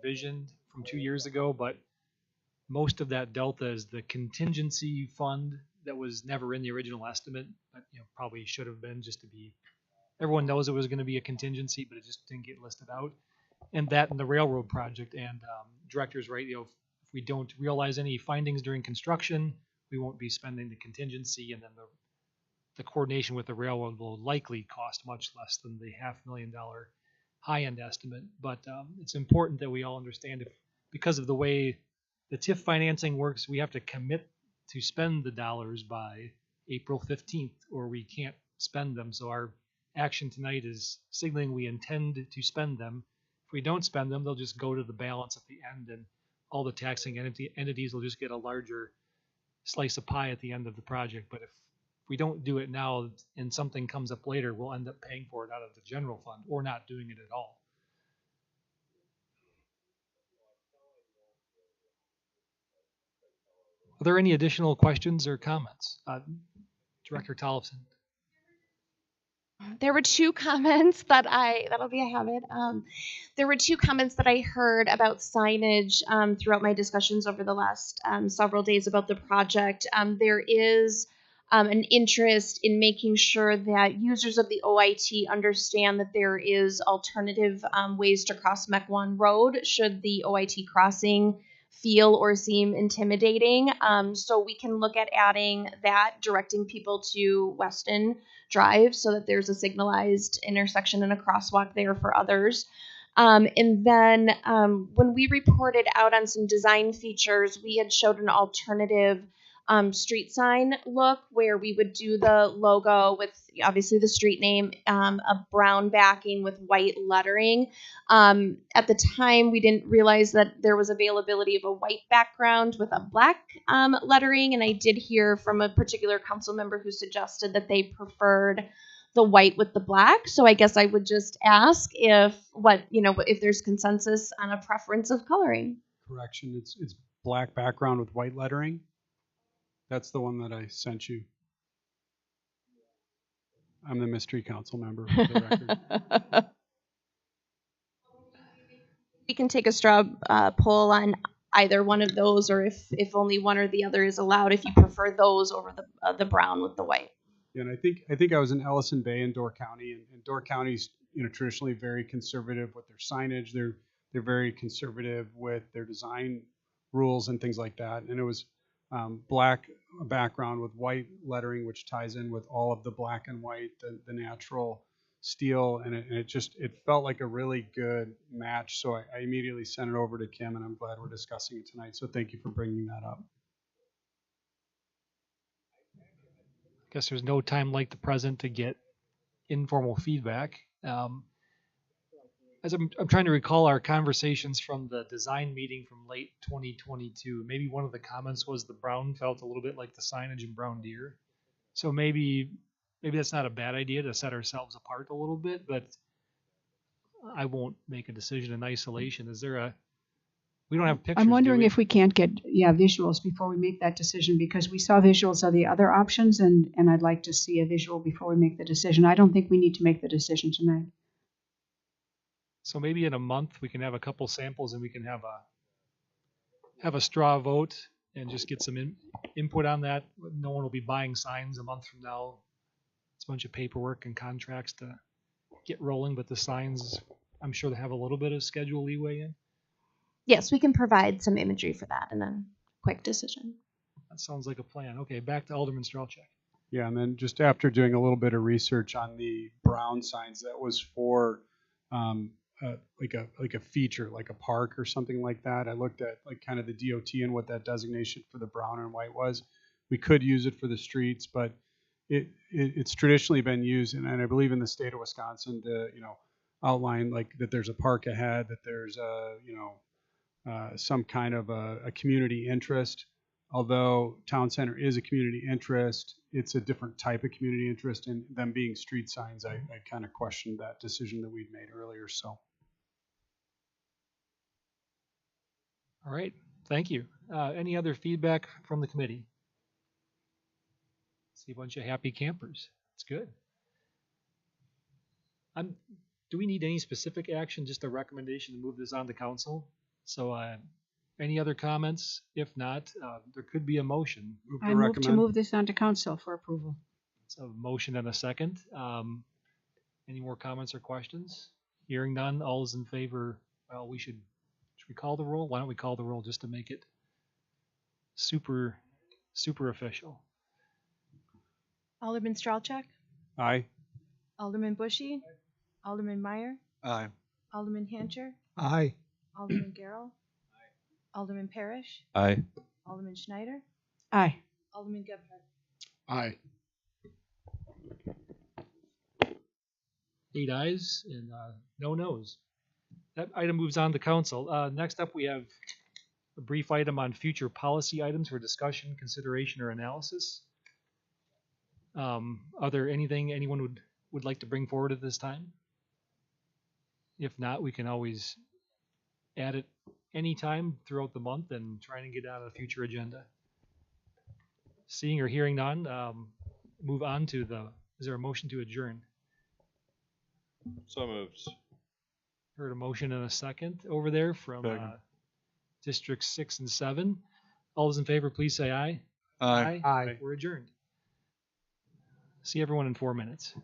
envisioned from 2 years ago, but most of that delta is the contingency fund that was never in the original estimate, but probably should have been, just to be, everyone knows it was going to be a contingency, but it just didn't get listed out. And that and the railroad project, and director's right, if we don't realize any findings during construction, we won't be spending the contingency, and then the coordination with the railroad will likely cost much less than the $500,000 high-end estimate. But it's important that we all understand, because of the way the TIF financing works, we have to commit to spend the dollars by April 15th, or we can't spend them. So our action tonight is signaling we intend to spend them. If we don't spend them, they'll just go to the balance at the end, and all the taxing entities will just get a larger slice of pie at the end of the project. But if we don't do it now and something comes up later, we'll end up paying for it out of the general fund or not doing it at all. Are there any additional questions or comments? Director Tollefson. There were two comments that there were two comments that I heard about signage throughout my discussions over the last several days about the project. There is an interest in making sure that users of the OIT understand that there is alternative ways to cross Mequon Road should the OIT crossing feel or seem intimidating. So we can look at adding that, directing people to Weston Drive so that there's a signalized intersection and a crosswalk there for others. And then when we reported out on some design features, we had showed an alternative street sign look where we would do the logo with obviously the street name, a brown backing with white lettering. At the time, we didn't realize that there was availability of a white background with a black lettering, and I did hear from a particular council member who suggested that they preferred the white with the black. So I guess I would just ask if there's consensus on a preference of coloring. Correction, it's black background with white lettering. That's the one that I sent you. I'm the mystery council member for the record. We can take a straw poll on either one of those, or if only one or the other is allowed, if you prefer those over the brown with the white. Yeah, and I think I was in Ellison Bay in Door County, and Door County's traditionally very conservative with their signage. They're very conservative with their design rules and things like that. And it was black background with white lettering, which ties in with all of the black and white, the natural steel, and it felt like a really good match. So I immediately sent it over to Kim, and I'm glad we're discussing it tonight. So thank you for bringing that up. I guess there's no time like the present to get informal feedback. As I'm trying to recall our conversations from the design meeting from late 2022, maybe one of the comments was the brown felt a little bit like the signage in Brown Deer. So maybe that's not a bad idea to set ourselves apart a little bit, but I won't make a decision in isolation. We don't have pictures. I'm wondering if we can't get visuals before we make that decision, because we saw visuals of the other options, and I'd like to see a visual before we make the decision. I don't think we need to make the decision tonight. So maybe in a month we can have a couple samples, and we can have a straw vote and just get some input on that. No one will be buying signs a month from now. It's a bunch of paperwork and contracts to get rolling, but the signs, I'm sure they have a little bit of schedule leeway in. Yes, we can provide some imagery for that and then quick decision. That sounds like a plan. Okay, back to Alderman Strelchak. Yeah, and then just after doing a little bit of research on the brown signs, that was for like a feature, like a park or something like that. I looked at like kind of the DOT and what that designation for the brown and white was. We could use it for the streets, but it's traditionally been used, and I believe in the state of Wisconsin to outline like that there's a park ahead, that there's some kind of a community interest. Although town center is a community interest, it's a different type of community interest, and them being street signs, I kind of questioned that decision that we'd made earlier. So. All right, thank you. Any other feedback from the committee? See a bunch of happy campers. That's good. Do we need any specific action, just a recommendation to move this on to council? So, any other comments? If not, there could be a motion. Move to I move to recommend. move this on to council for approval. So, a motion and a second. Any more comments or questions? Hearing none, all is in favor. Well, should we call the roll? Why don't we call the roll just to make it super official? Alderman Stralchuk, Aye. Alderman Bushy, Alderman Meyer, Aye. Alderman Hancher, Aye. Alderman Garrell, Alderman Parrish, Aye. Alderman Schneider, Aye. Alderman Gebhardt. Aye. 8 ayes and no noes. That item moves on to council. Next up, we have a brief item on future policy items for discussion, consideration, or analysis. Are there anything anyone would like to bring forward at this time? If not, we can always add it anytime throughout the month and try and get it on a future agenda. Seeing or hearing none, move on to is there a motion to adjourn? So moved. Heard a motion and a second over there from Second. Districts 6 and 7. All those in favor, please say aye. Aye. We're adjourned. See everyone in 4 minutes.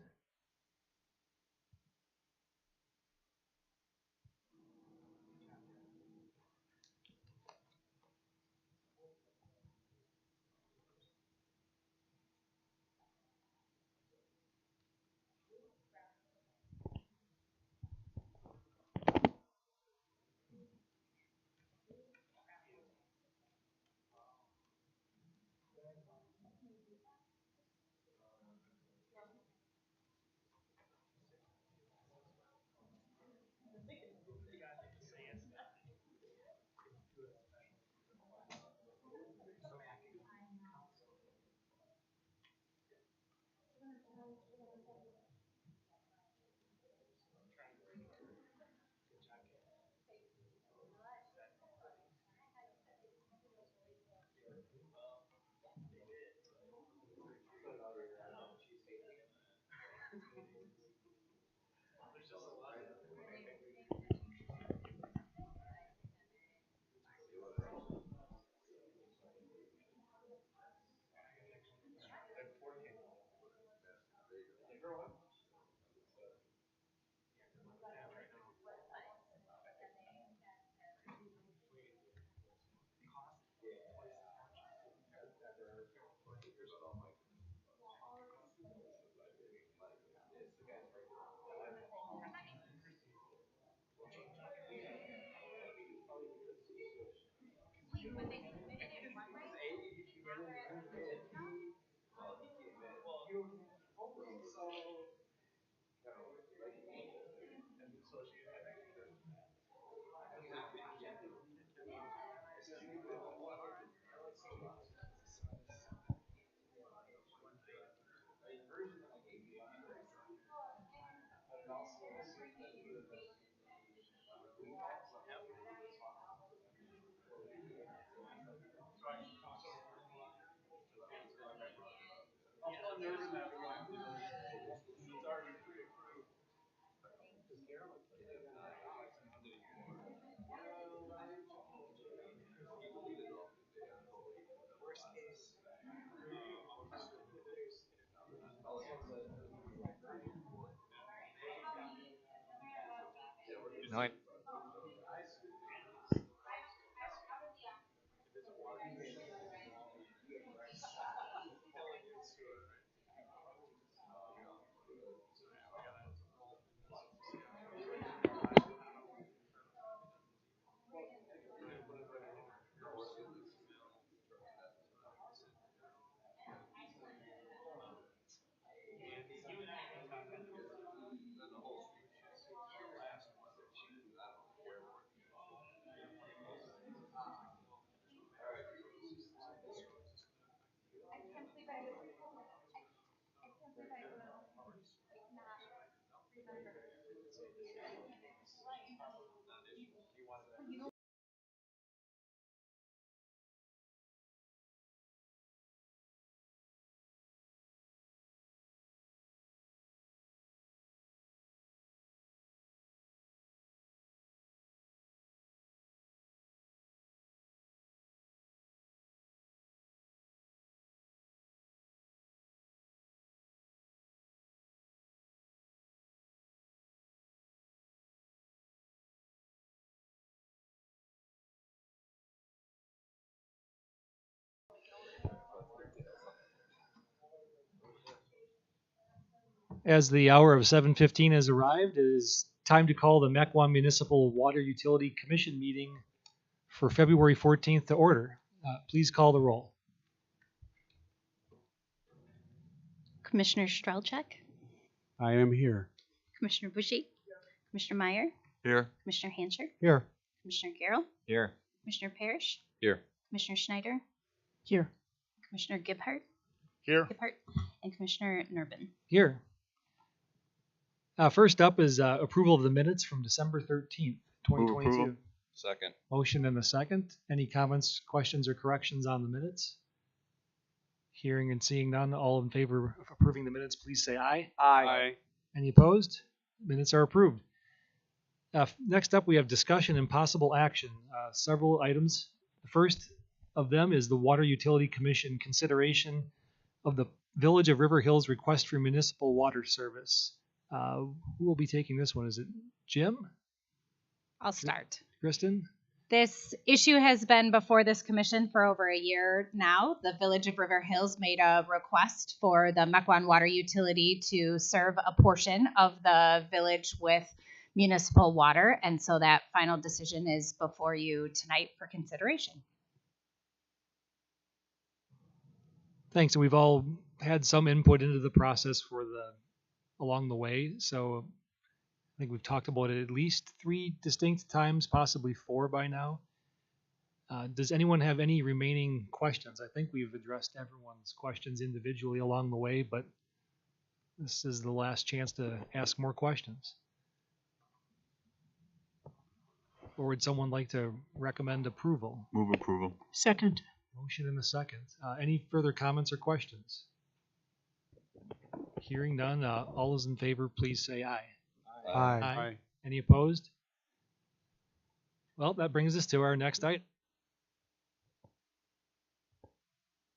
Night. As the hour of 7:15 has arrived, it is time to call the Mequon Municipal Water Utility Commission meeting for February 14th to order. Please call the roll. Commissioner Strelchek, I am here. Commissioner Bushy, Commissioner Meyer, Here. Commissioner Hancher, Here. Commissioner Garrell, Here. Commissioner Parrish, Here. Commissioner Schneider, Here. Commissioner Gebhardt, Here. and Commissioner Nervin. Here. First up is approval of the minutes from December 13th, 2022. approval. Second. Motion and a second. Any comments, questions, or corrections on the minutes? Hearing and seeing none, all in favor of approving the minutes, please say aye. Aye. Any opposed? Minutes are approved. Next up, we have discussion and possible action. Several items. The first of them is the Water Utility Commission consideration of the Village of River Hills request for municipal water service. Who will be taking this one? Is it Jim? I'll start. Kristen? This issue has been before this commission for over a year now. The Village of River Hills made a request for the Mequon Water Utility to serve a portion of the village with municipal water, and so that final decision is before you tonight for consideration. Thanks. We've all had some input into the process along the way. So I think we've talked about it at least 3 distinct times, possibly 4 by now. Does anyone have any remaining questions? I think we've addressed everyone's questions individually along the way, but this is the last chance to ask more questions. Or would someone like to recommend approval? Move approval. Second. Motion and a second. Any further comments or questions? Hearing none, all those in favor, please say aye. Aye. Any opposed? Well, that brings us to our next item.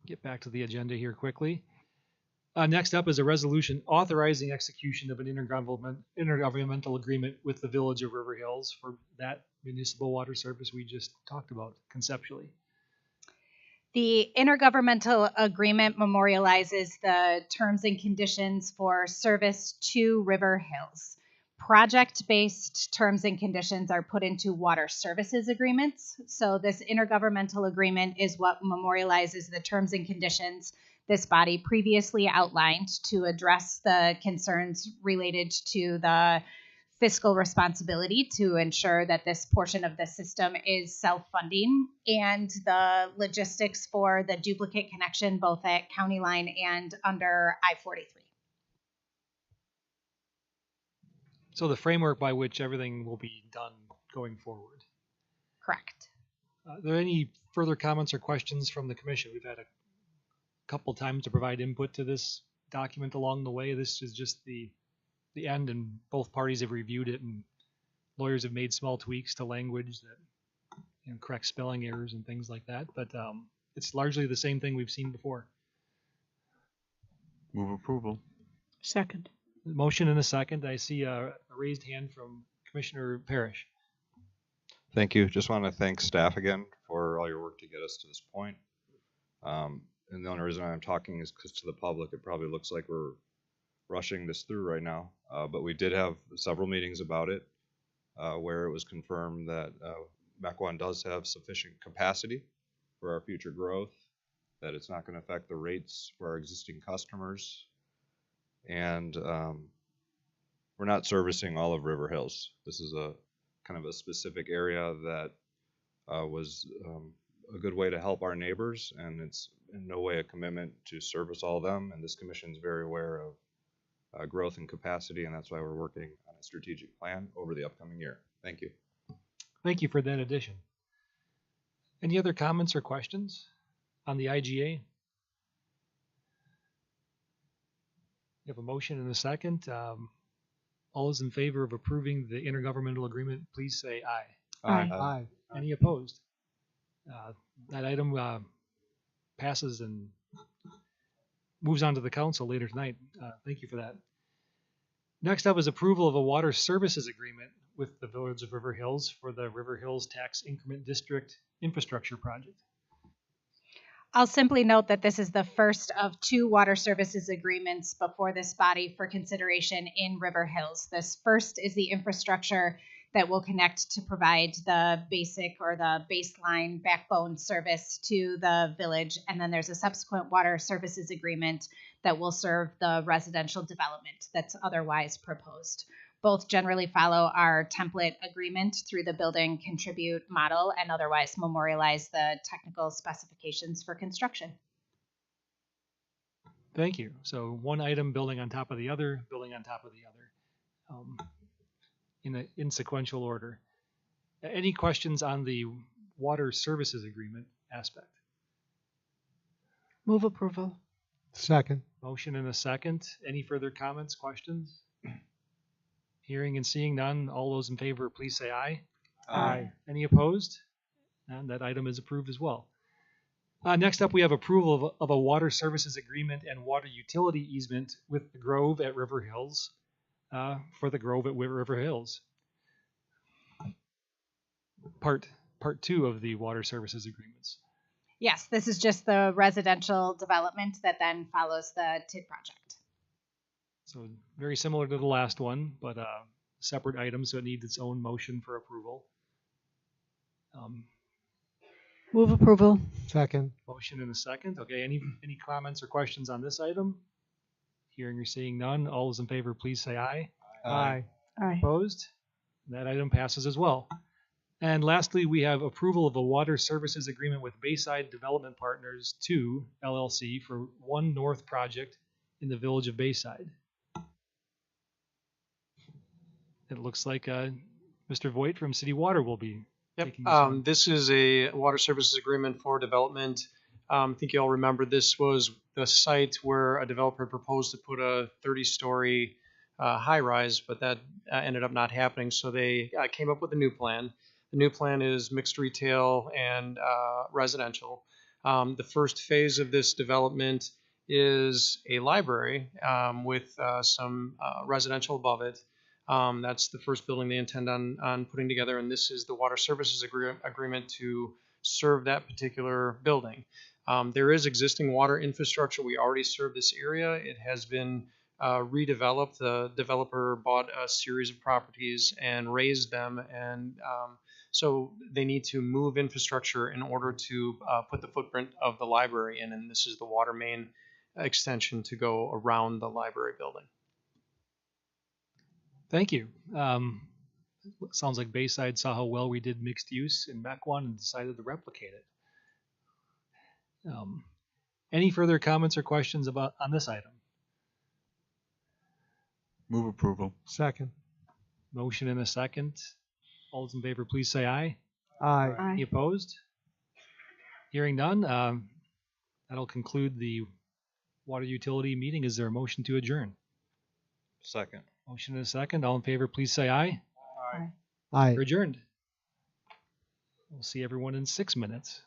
Get back to the agenda here quickly. Next up is a resolution authorizing execution of an intergovernmental agreement with the Village of River Hills for that municipal water service we just talked about conceptually. The intergovernmental agreement memorializes the terms and conditions for service to River Hills. Project-based terms and conditions are put into water services agreements. So this intergovernmental agreement is what memorializes the terms and conditions this body previously outlined to address the concerns related to the fiscal responsibility to ensure that this portion of the system is self-funding and the logistics for the duplicate connection both at county line and under I-43. So the framework by which everything will be done going forward. Correct. Are there any further comments or questions from the commission? We've had a couple times to provide input to this document along the way. This is just the end, and both parties have reviewed it, and lawyers have made small tweaks to language that correct spelling errors and things like that. But it's largely the same thing we've seen before. Move approval. Second. Motion and a second. I see a raised hand from Commissioner Parrish. Thank you. Just want to thank staff again for all your work to get us to this point. And the only reason I'm talking is because to the public, it probably looks like we're rushing this through right now. But we did have several meetings about it where it was confirmed that Mequon does have sufficient capacity for our future growth, that it's not going to affect the rates for our existing customers. And we're not servicing all of River Hills. This is a kind of a specific area that was a good way to help our neighbors, and it's in no way a commitment to service all of them. And this commission is very aware of growth and capacity, and that's why we're working on a strategic plan over the upcoming year. Thank you. Thank you for that addition. Any other comments or questions on the IGA? We have a motion and a second. All those in favor of approving the intergovernmental agreement, please say aye. Aye. Any opposed? That item passes and moves on to the council later tonight. Thank you for that. Next up is approval of a water services agreement with the Village of River Hills for the River Hills Tax Increment District Infrastructure Project. I'll simply note that this is the first of 2 water services agreements before this body for consideration in River Hills. This first is the infrastructure that will connect to provide the basic or the baseline backbone service to the village. And then there's a subsequent water services agreement that will serve the residential development that's otherwise proposed. Both generally follow our template agreement through the building contribute model and otherwise memorialize the technical specifications for construction. Thank you. So one item building on top of the other, building on top of the other, in sequential order. Any questions on the water services agreement aspect? Move approval. Second. Motion and a second. Any further comments, questions? Hearing and seeing none, all those in favor, please say aye. Aye. Any opposed? And that item is approved as well. Next up, we have approval of a water services agreement and water utility easement with the Grove at River Hills, for the Grove at River Hills. Part 2 of the water services agreements. Yes, this is just the residential development that then follows the TID project. So very similar to the last one, but separate item, so it needs its own motion for approval. Move approval. Second. Motion and a second. Okay, any comments or questions on this item? Hearing or seeing none, all those in favor, please say aye. Aye. Aye. Opposed? That item passes as well. And lastly, we have approval of a water services agreement with Bayside Development Partners 2 LLC for One North project in the village of Bayside. It looks like Mr. Voigt from City Water will be taking this one. This is a water services agreement for development. I think you all remember this was the site where a developer proposed to put a 30-story high-rise, but that ended up not happening. So they came up with a new plan. The new plan is mixed retail and residential. The first phase of this development is a library with some residential above it. That's the first building they intend on putting together, and this is the water services agreement to serve that particular building. There is existing water infrastructure. We already serve this area. It has been redeveloped. The developer bought a series of properties and raised them, and so they need to move infrastructure in order to put the footprint of the library in, and this is the water main extension to go around the library building. Thank you. Sounds like Bayside saw how well we did mixed use in Mequon and decided to replicate it. Any further comments or questions on this item? Move approval. Second. Motion and a second. All those in favor, please say aye. Aye. Any opposed? Hearing none, that'll conclude the water utility meeting. Is there a motion to adjourn? Second. Motion and a second. All in favor, please say aye. Aye. We're adjourned. We'll see everyone in 6 minutes.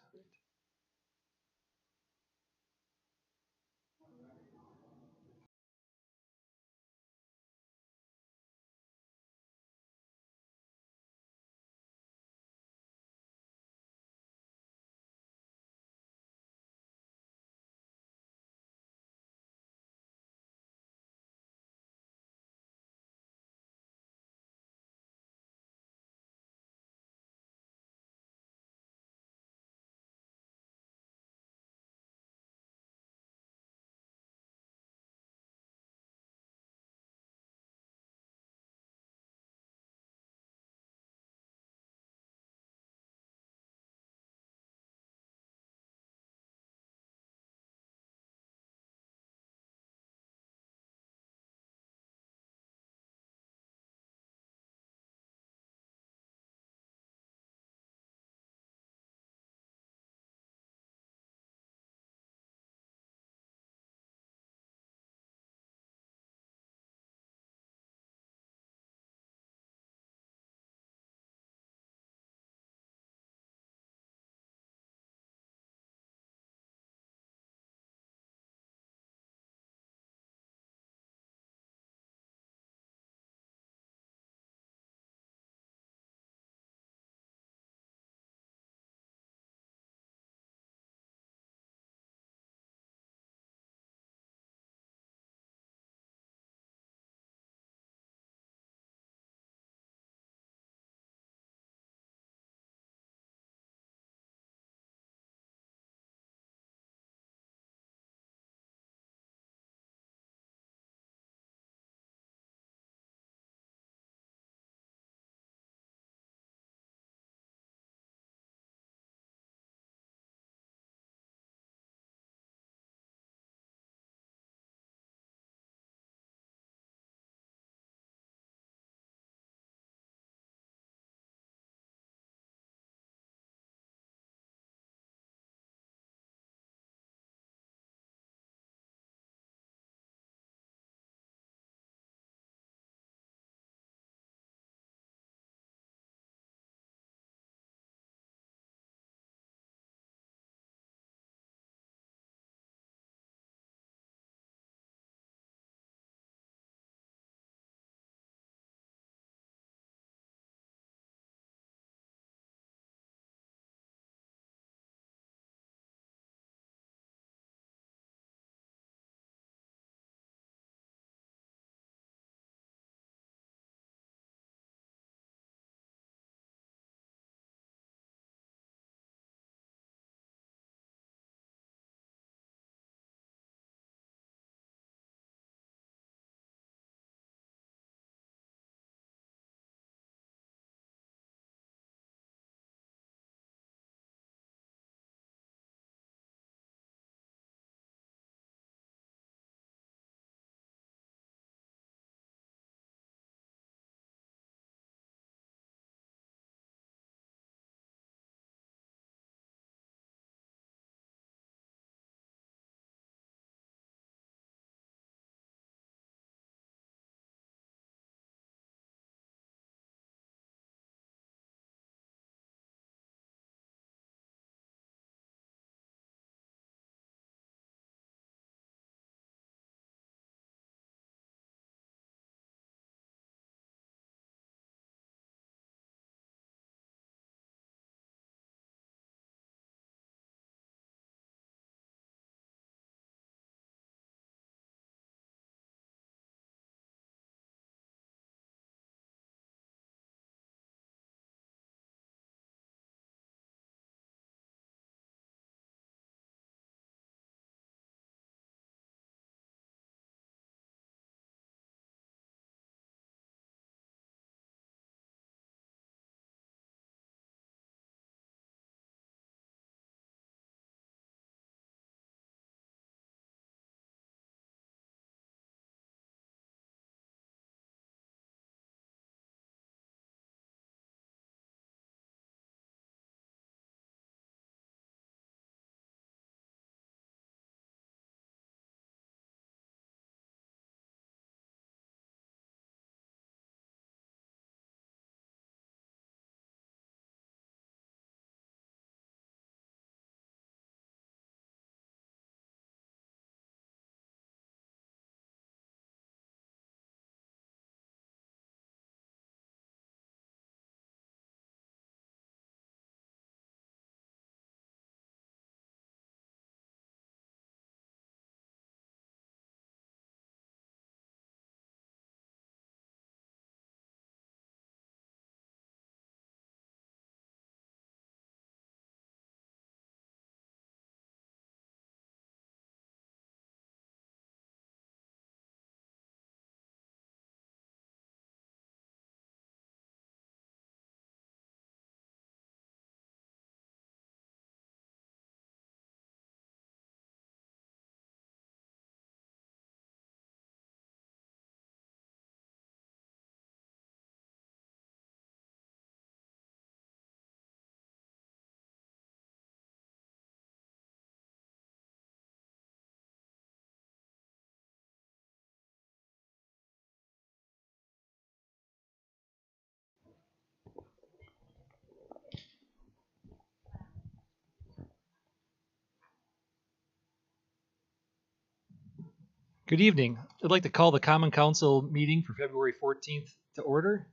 Good evening. I'd like to call the Common Council meeting for February 14th to order.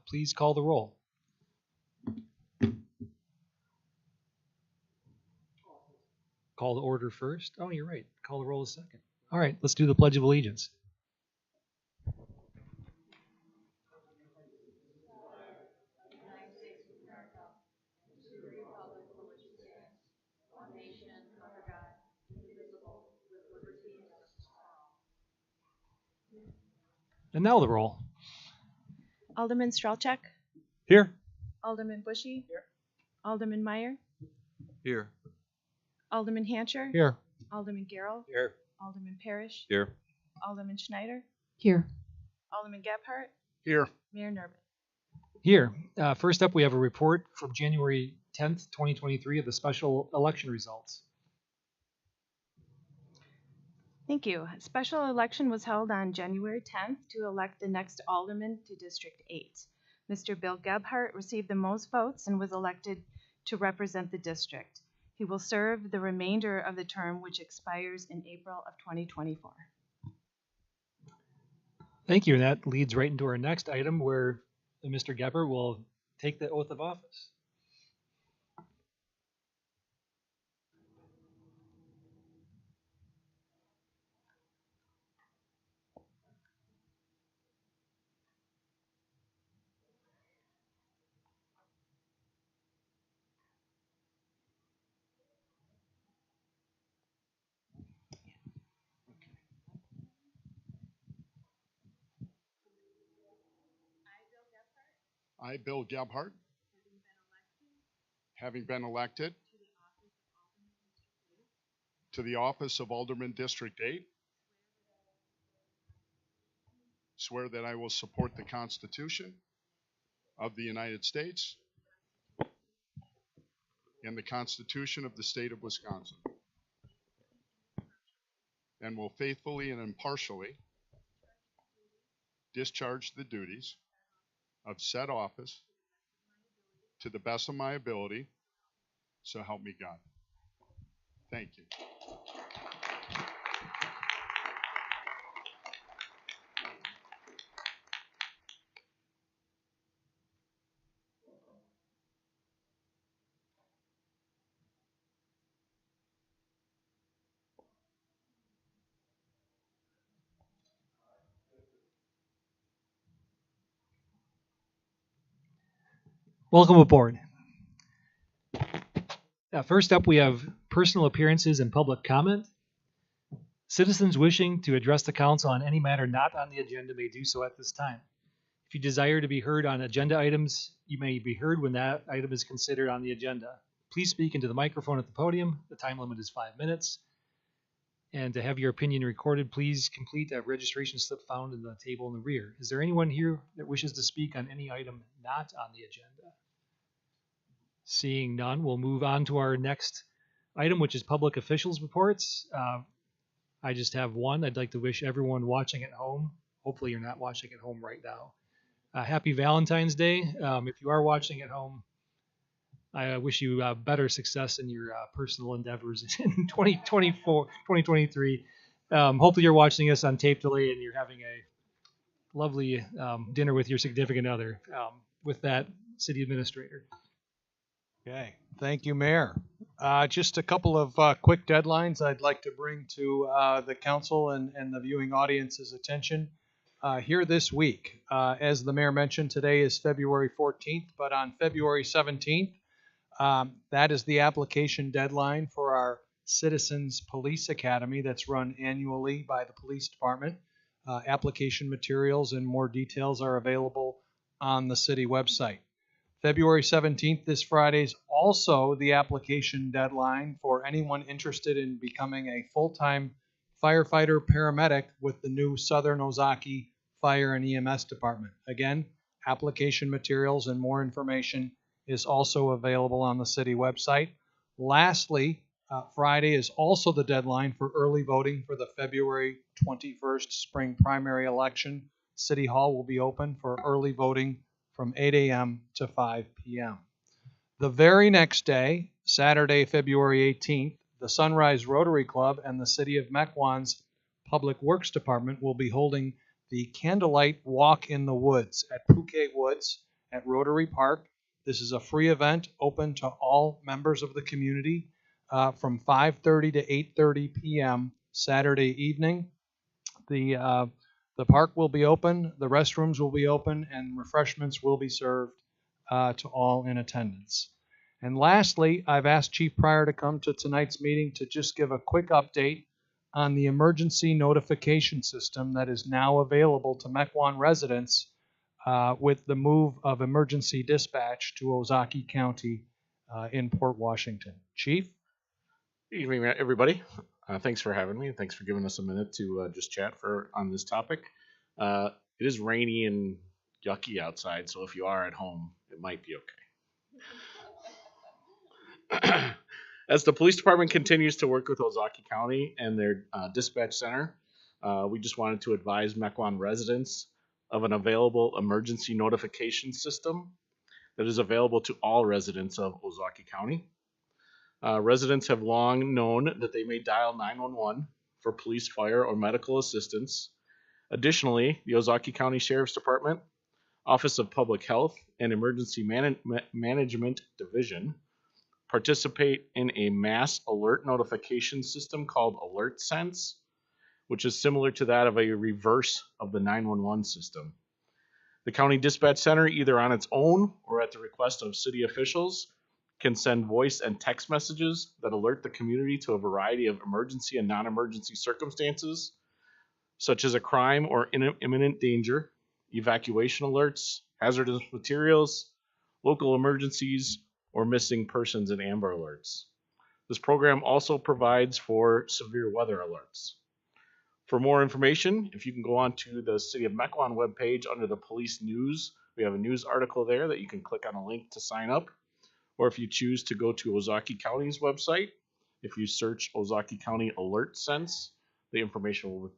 Please call the roll. Call the order first. Oh, you're right. Call the roll a second. All right, let's do the Pledge of Allegiance. And now the roll. Alderman Strelchak, Here. Alderman Bushy. Here. Alderman Meyer, Here. Alderman Hancher. Here. Alderman Garrell. Here. Alderman Parrish. Here. Alderman Schneider. Here. Alderman Gebhardt. Here. Mayor Nurbin. Here. First up, we have a report from January 10th, 2023 of the special election results. Thank you. A special election was held on January 10th to elect the next alderman to District 8. Mr. Bill Gebhardt received the most votes and was elected to represent the district. He will serve the remainder of the term, which expires in April of 2024. Thank you. And that leads right into our next item where Mr. Gebhardt will take the oath of office. I, Bill Gebhardt, having been elected to the office of Alderman District 8, swear that I will support the Constitution of the United States and the Constitution of the State of Wisconsin, and will faithfully and impartially discharge the duties of said office to the best of my ability, so help me God. Thank you. Welcome aboard. First up, we have personal appearances and public comment. Citizens wishing to address the council on any matter not on the agenda may do so at this time. If you desire to be heard on agenda items, you may be heard when that item is considered on the agenda. Please speak into the microphone at the podium. The time limit is 5 minutes. And to have your opinion recorded, please complete a registration slip found in the table in the rear. Is there anyone here that wishes to speak on any item not on the agenda? Seeing none, we'll move on to our next item, which is public officials reports. I just have one. I'd like to wish everyone watching at home, hopefully you're not watching at home right now, happy Valentine's Day. If you are watching at home, I wish you better success in your personal endeavors in 2023. Hopefully you're watching us on tape delay and you're having a lovely dinner with your significant other. With that, City Administrator. Okay, thank you, Mayor. Just a couple of quick deadlines I'd like to bring to the council and the viewing audience's attention here this week. As the Mayor mentioned, today is February 14th, but on February 17th, that is the application deadline for our Citizens Police Academy that's run annually by the Police Department. Application materials and more details are available on the city website. February 17th, this Friday, is also the application deadline for anyone interested in becoming a full-time firefighter paramedic with the new Southern Ozaki Fire and EMS Department. Again, application materials and more information is also available on the city website. Lastly, Friday is also the deadline for early voting for the February 21st spring primary election. City Hall will be open for early voting from 8 a.m. to 5 p.m. The very next day, Saturday, February 18th, the Sunrise Rotary Club and the City of Mequon's Public Works Department will be holding the Candlelight Walk in the Woods at Pouquet Woods at Rotary Park. This is a free event open to all members of the community from 5:30 to 8:30 p.m. Saturday evening. The park will be open, the restrooms will be open, and refreshments will be served to all in attendance. And lastly, I've asked Chief Pryor to come to tonight's meeting to just give a quick update on the emergency notification system that is now available to Mequon residents with the move of emergency dispatch to Ozaukee County in Port Washington. Chief? Good evening, everybody. Thanks for having me. Thanks for giving us a minute to just chat on this topic. It is rainy and yucky outside, so if you are at home, it might be okay. As the police department continues to work with Ozaukee County and their dispatch center, we just wanted to advise Mequon residents of an available emergency notification system that is available to all residents of Ozaukee County. Residents have long known that they may dial 911 for police, fire, or medical assistance. Additionally, the Ozaukee County Sheriff's Department, Office of Public Health, and Emergency Management Division participate in a mass alert notification system called AlertSense, which is similar to that of a reverse of the 911 system. The County Dispatch Center, either on its own or at the request of city officials, can send voice and text messages that alert the community to a variety of emergency and non-emergency circumstances, such as a crime or imminent danger, evacuation alerts, hazardous materials, local emergencies, or missing persons and Amber Alerts. This program also provides for severe weather alerts. For more information, if you can go on to the City of Mequon webpage under the police news, we have a news article there that you can click on a link to sign up. Or if you choose to go to Ozaukee County's website, if you search Ozaukee County AlertSense, the information will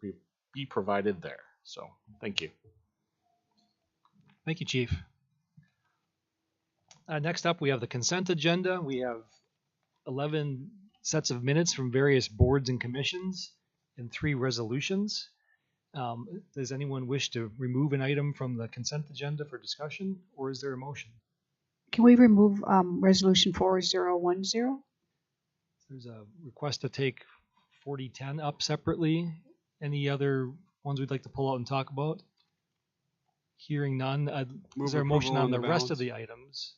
be provided there. So, thank you. Thank you, Chief. Next up, we have the consent agenda. We have 11 sets of minutes from various boards and commissions and 3 resolutions. Does anyone wish to remove an item from the consent agenda for discussion, or is there a motion? Can we remove resolution 4010? There's a request to take 4010 up separately. Any other ones we'd like to pull out and talk about? Hearing none, is there a motion on the rest of the items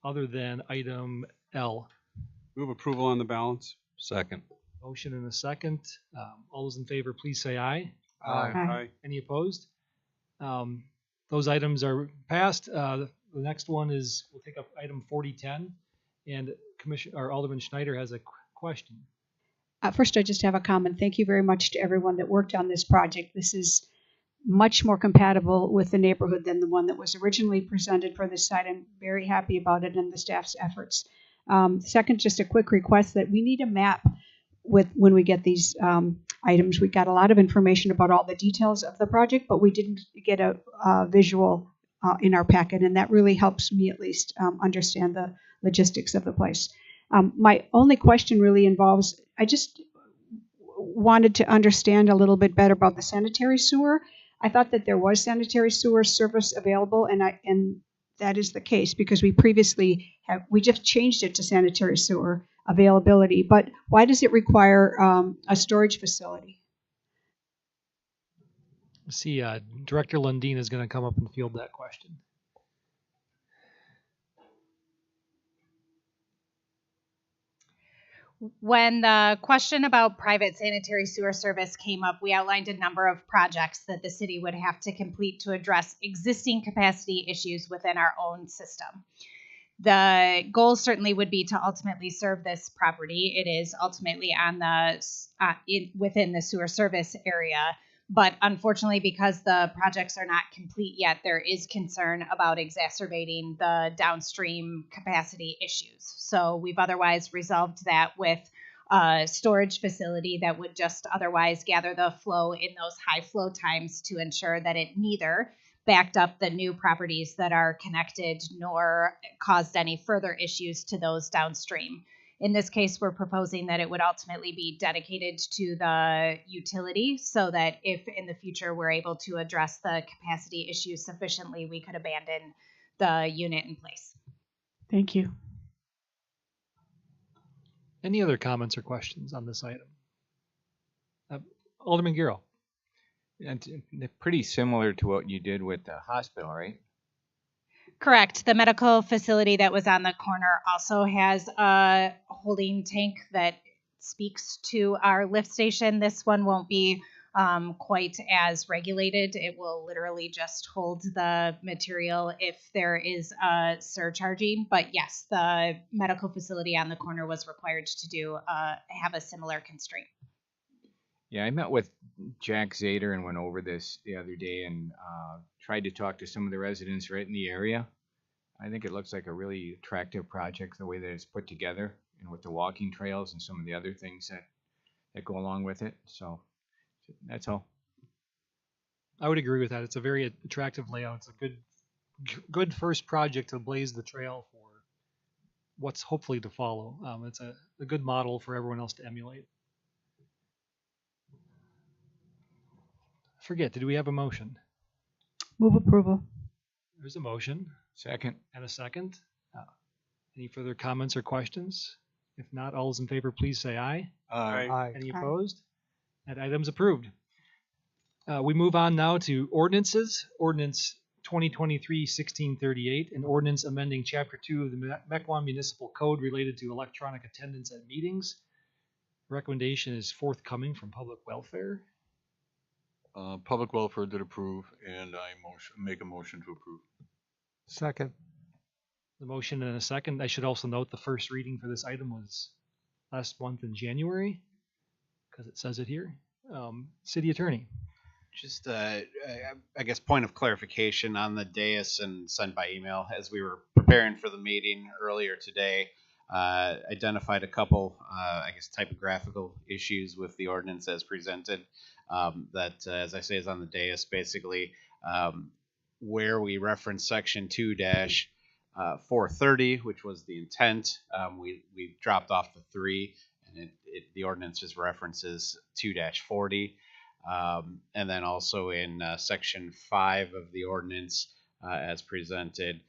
other than item L? Move approval on the balance. Second. Motion and a second. All those in favor, please say aye. Aye. Any opposed? Those items are passed. The next one is, we'll take up item 4010, and Alderman Schneider has a question. First, I just have a comment. Thank you very much to everyone that worked on this project. This is much more compatible with the neighborhood than the one that was originally presented for this site. I'm very happy about it and the staff's efforts. Second, just a quick request that we need a map when we get these items. We got a lot of information about all the details of the project, but we didn't get a visual in our packet, and that really helps me at least understand the logistics of the place. My only question really involves, I just wanted to understand a little bit better about the sanitary sewer. I thought that there was sanitary sewer service available, and that is the case because we previously we just changed it to sanitary sewer availability. But why does it require a storage facility? Let's see, Director Lundin is going to come up and field that question. When the question about private sanitary sewer service came up, we outlined a number of projects that the city would have to complete to address existing capacity issues within our own system. The goal certainly would be to ultimately serve this property. It is ultimately on the within the sewer service area. But unfortunately, because the projects are not complete yet, there is concern about exacerbating the downstream capacity issues. So we've otherwise resolved that with a storage facility that would just otherwise gather the flow in those high flow times to ensure that it neither backed up the new properties that are connected nor caused any further issues to those downstream. In this case, we're proposing that it would ultimately be dedicated to the utility so that if in the future we're able to address the capacity issues sufficiently, we could abandon the unit in place. Thank you. Any other comments or questions on this item? Alderman Giro. And pretty similar to what you did with the hospital, right? Correct. The medical facility that was on the corner also has a holding tank that speaks to our lift station. This one won't be quite as regulated. It will literally just hold the material if there is a surcharging. But yes, the medical facility on the corner was required to do have a similar constraint. Yeah, I met with Jack Zader and went over this the other day and tried to talk to some of the residents right in the area. I think it looks like a really attractive project the way that it's put together and with the walking trails and some of the other things that go along with it. So that's all. I would agree with that. It's a very attractive layout. It's a good first project to blaze the trail for what's hopefully to follow. It's a good model for everyone else to emulate. Forget, did we have a motion? Move approval. There's a motion. Second. And a second. Any further comments or questions? If not, all those in favor, please say aye. Aye. Any opposed? That item's approved. We move on now to ordinances. Ordinance 2023-1638, an ordinance amending Chapter 2 of the Mequon Municipal Code related to electronic attendance at meetings. Recommendation is forthcoming from Public Welfare. Public Welfare did approve, and I make a motion to approve. Second. The motion and a second. I should also note the first reading for this item was last month in January, because it says it here. City Attorney. Just, I guess, point of clarification on the dais and sent by email as we were preparing for the meeting earlier today. Identified a couple, I guess, typographical issues with the ordinance as presented. That, as I say, is on the dais. Basically, where we reference section 2-430, which was the intent, we dropped off the 3, and the ordinance just references 2-40. And then also in section 5 of the ordinance, as presented,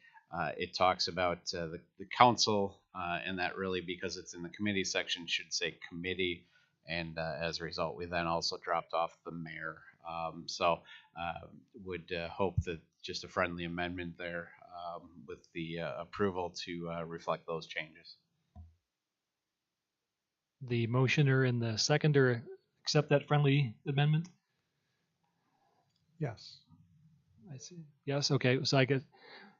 it talks about the council, and that really, because it's in the committee section, should say committee. And as a result, we then also dropped off the mayor. So would hope that just a friendly amendment there with the approval to reflect those changes. The motioner and the seconder accept that friendly amendment? Yes. I see. Yes, okay. So I guess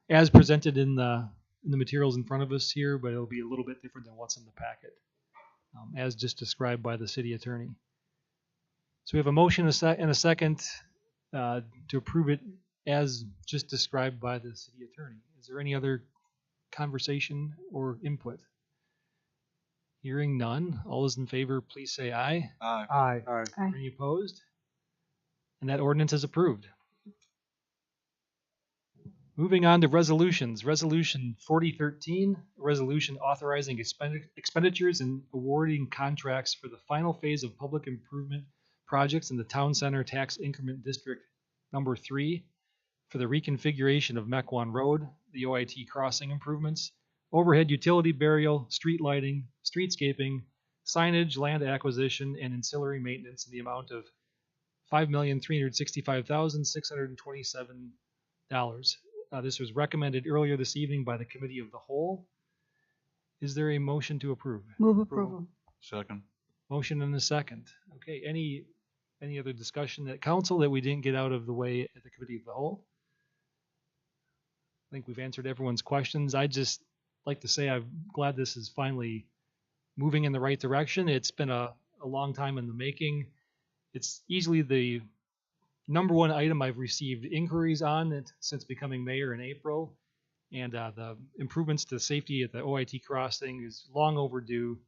as presented in the materials in front of us here, but it'll be a little bit different than what's in the packet, as just described by the city attorney. So we have a motion and a second to approve it as just described by the city attorney. Is there any other conversation or input? Hearing none, all those in favor, please say aye. Aye. Any opposed? And that ordinance is approved. Moving on to resolutions. Resolution 4013, a resolution authorizing expenditures and awarding contracts for the final phase of public improvement projects in the Town Center Tax Increment District number 3 for the reconfiguration of Mequon Road, the OIT crossing improvements, overhead utility burial, street lighting, streetscaping, signage, land acquisition, and ancillary maintenance in the amount of $5,365,627. This was recommended earlier this evening by the Committee of the Whole. Is there a motion to approve? Move approval. Second. Motion and a second. Okay, any other discussion at council that we didn't get out of the way at the Committee of the Whole? I think we've answered everyone's questions. I'd just like to say I'm glad this is finally moving in the right direction. It's been a long time in the making. It's easily the number one item I've received inquiries on it since becoming mayor in April. And the improvements to safety at the OIT crossing is long overdue.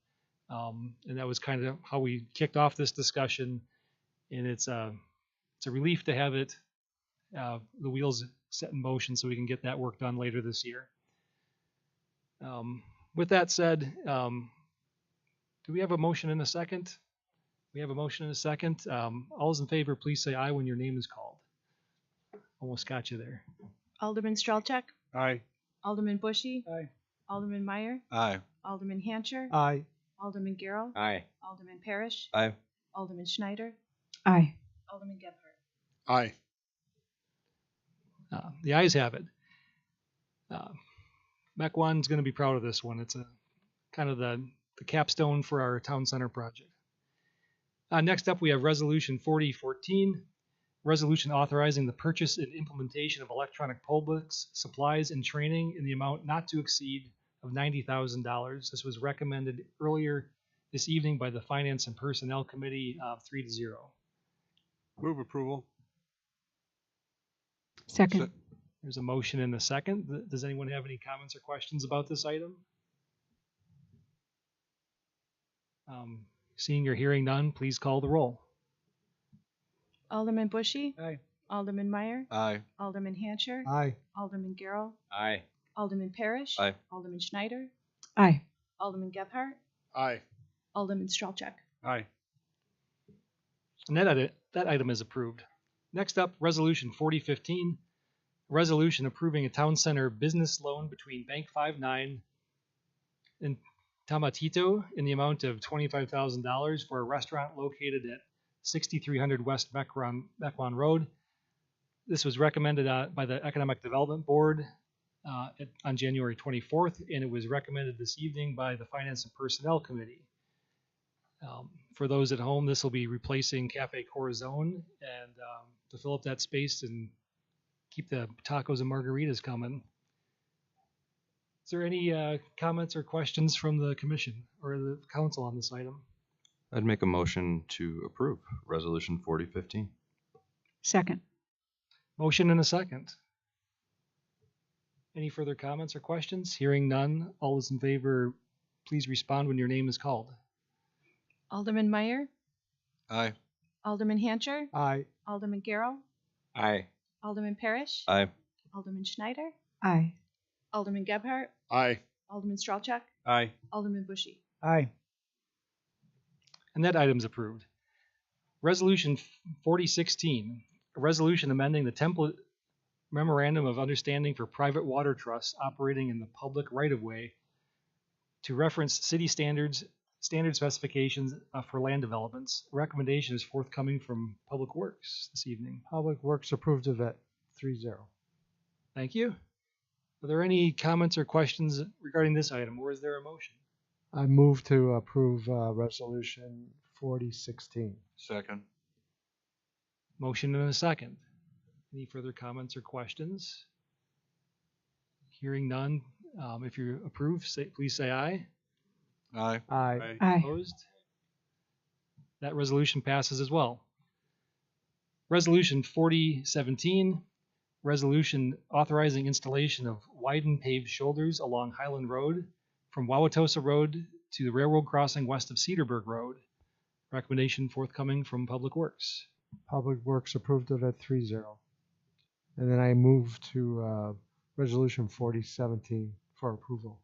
And that was kind of how we kicked off this discussion. And it's a relief to have it, the wheels set in motion so we can get that work done later this year. With that said, Do we have a motion and a second? We have a motion and a second. All those in favor, please say aye when your name is called. Almost got you there. Alderman Strelchak, Aye. Alderman Bushy, Aye. Alderman Meyer, Aye. Alderman Hancher, Aye. Alderman Garrow, Aye. Alderman Parrish, Aye. Alderman Schneider, Aye. Alderman Gebhardt. Aye. The ayes have it. Mequon's going to be proud of this one. It's a kind of the capstone for our town center project. Next up, we have Resolution 4014, resolution authorizing the purchase and implementation of electronic poll books, supplies, and training in the amount not to exceed of $90,000. This was recommended earlier this evening by the Finance and Personnel Committee, 3-0. Move approval. Second. There's a motion and a second. Does anyone have any comments or questions about this item? Seeing or hearing none, please call the roll. Alderman Bushy, Aye. Alderman Meyer, Aye. Alderman Hancher, Aye. Alderman Garrow, Aye. Alderman Parrish, Aye. Alderman Schneider, Aye. Alderman Gebhardt, Aye. Alderman Strelchak. Aye. And that item is approved. Next up, Resolution 4015, resolution approving a town center business loan between Bank 59 and Tamatito in the amount of $25,000 for a restaurant located at 6300 West Mequon Road. This was recommended by the Economic Development Board on January 24th, and it was recommended this evening by the Finance and Personnel Committee. For those at home, this will be replacing Cafe Corazon and to fill up that space and keep the tacos and margaritas coming. Is there any comments or questions from the commission or the council on this item? I'd make a motion to approve Resolution 4015. Second. Motion and a second. Any further comments or questions? Hearing none, all those in favor, please respond when your name is called. Alderman Meyer, Aye. Alderman Hancher, Aye. Alderman Garrow, Aye. Alderman Parrish, Aye. Alderman Schneider, Aye. Alderman Gebhardt, Aye. Alderman Strelchak, Aye. Alderman Bushy. Aye. And that item's approved. Resolution 4016, a resolution amending the template memorandum of understanding for private water trusts operating in the public right-of-way to reference city standard specifications for land developments. Recommendation is forthcoming from Public Works this evening. Public Works approved of it, 3-0. Thank you. Are there any comments or questions regarding this item, or is there a motion? I move to approve Resolution 4016. Second. Motion and a second. Any further comments or questions? Hearing none. If you approve, please say aye. Aye. Aye. Aye. Opposed? That resolution passes as well. Resolution 4017, resolution authorizing installation of widened paved shoulders along Highland Road from Wauwatosa Road to the railroad crossing west of Cedarburg Road. Recommendation forthcoming from Public Works. Public Works approved of it, 3-0. And then I move to Resolution 4017 for approval.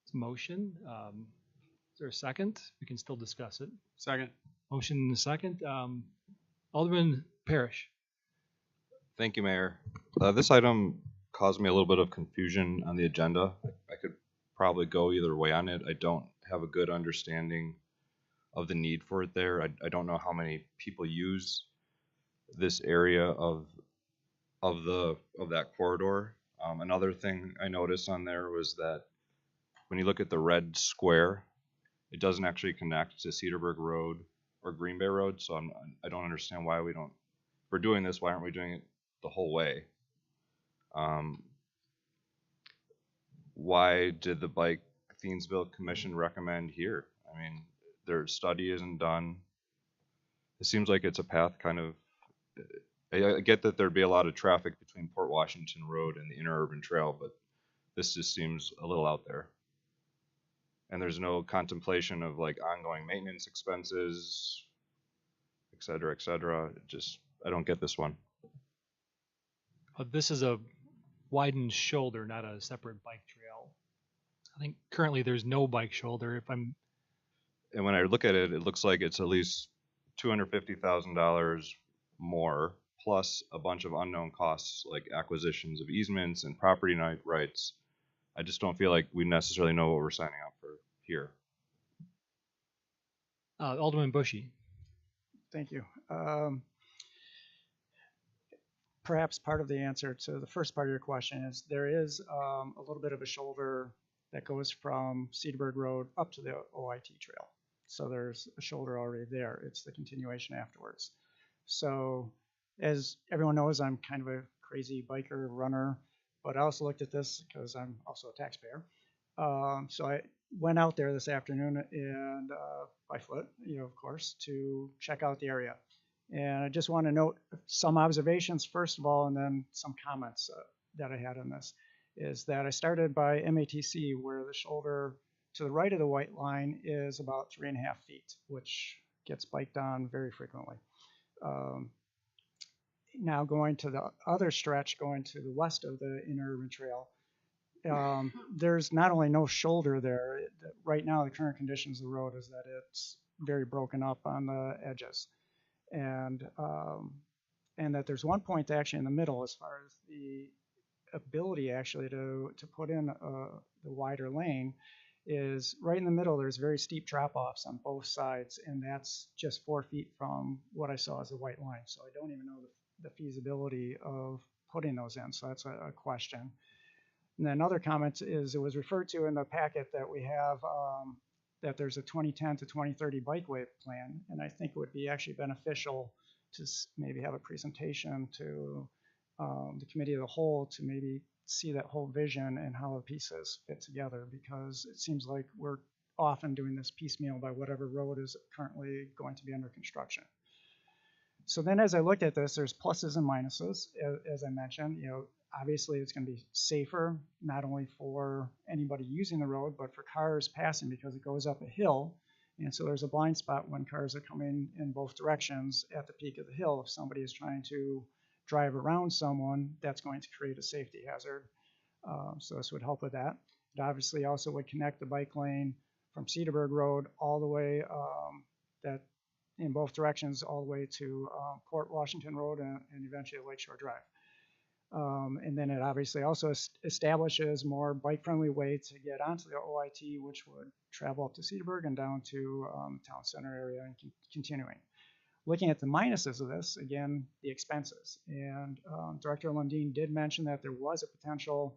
It's a motion. Is there a second? We can still discuss it. Second. Motion and a second. Alderman Parrish. Thank you, Mayor. This item caused me a little bit of confusion on the agenda. I could probably go either way on it. I don't have a good understanding of the need for it there. I don't know how many people use this area of that corridor. Another thing I noticed on there was that when you look at the red square, it doesn't actually connect to Cedarburg Road or Green Bay Road. So I don't understand why we don't. If we're doing this, why aren't we doing it the whole way? Why did the Bike Thiensville Commission recommend here? I mean, their study isn't done. It seems like it's a path kind of. I get that there'd be a lot of traffic between Port Washington Road and the Interurban Trail, but this just seems a little out there. And there's no contemplation of like ongoing maintenance expenses, et cetera, et cetera. I don't get this one. This is a widened shoulder, not a separate bike trail. I think currently there's no bike shoulder. If I'm and when I look at it, it looks like it's at least $250,000 more, plus a bunch of unknown costs like acquisitions of easements and property rights. I just don't feel like we necessarily know what we're signing up for here. Alderman Bushy. Thank you. Perhaps part of the answer to the first part of your question is there is a little bit of a shoulder that goes from Cedarburg Road up to the OIT trail. So there's a shoulder already there. It's the continuation afterwards. So as everyone knows, I'm kind of a crazy biker runner, but I also looked at this because I'm also a taxpayer. So I went out there this afternoon and by foot, of course, to check out the area. And I just want to note some observations first of all, and then some comments that I had on this. Is that I started by MATC, where the shoulder to the right of the white line is about 3.5 feet, which gets biked on very frequently. Now going to the other stretch, going to the west of the interurban trail, there's not only no shoulder there. Right now, the current conditions of the road is that it's very broken up on the edges, and that there's one point actually in the middle as far as the ability actually to put in the wider lane is right in the middle. There's very steep drop-offs on both sides, and that's just 4 feet from what I saw as a white line. So I don't even know the feasibility of putting those in. So that's a question. And then another comment is it was referred to in the packet that we have that there's a 2010 to 2030 bikeway plan, and I think it would be actually beneficial to maybe have a presentation to the committee of the whole to maybe see that whole vision and how the pieces fit together, because it seems like we're often doing this piecemeal by whatever road is currently going to be under construction. So then as I looked at this, there's pluses and minuses, as I mentioned. Obviously it's going to be safer, not only for anybody using the road, but for cars passing, because it goes up a hill. And so there's a blind spot when cars are coming in both directions at the peak of the hill. If somebody is trying to drive around someone, that's going to create a safety hazard. So this would help with that. It obviously also would connect the bike lane from Cedarburg Road all the way that in both directions all the way to Port Washington Road and eventually Lakeshore Drive. And then it obviously also establishes more bike-friendly way to get onto the OIT, which would travel up to Cedarburg and down to the town center area and continuing. Looking at the minuses of this, again, the expenses. And Director Lundin did mention that there was a potential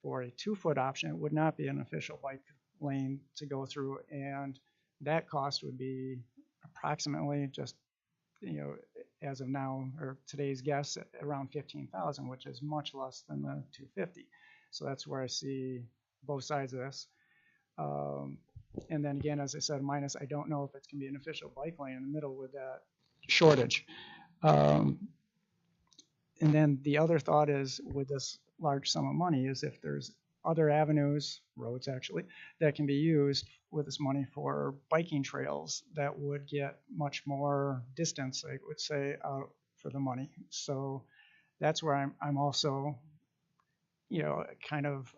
for a 2-foot option. It would not be an official bike lane to go through, and that cost would be approximately just, as of now, or today's guess, around $15,000, which is much less than the $250. So that's where I see both sides of this. And then again, as I said, minus, I don't know if it's going to be an official bike lane in the middle with that shortage. And then the other thought is, with this large sum of money, is if there's other avenues, roads actually, that can be used with this money for biking trails that would get much more distance, I would say, out for the money. So that's where I'm also, kind of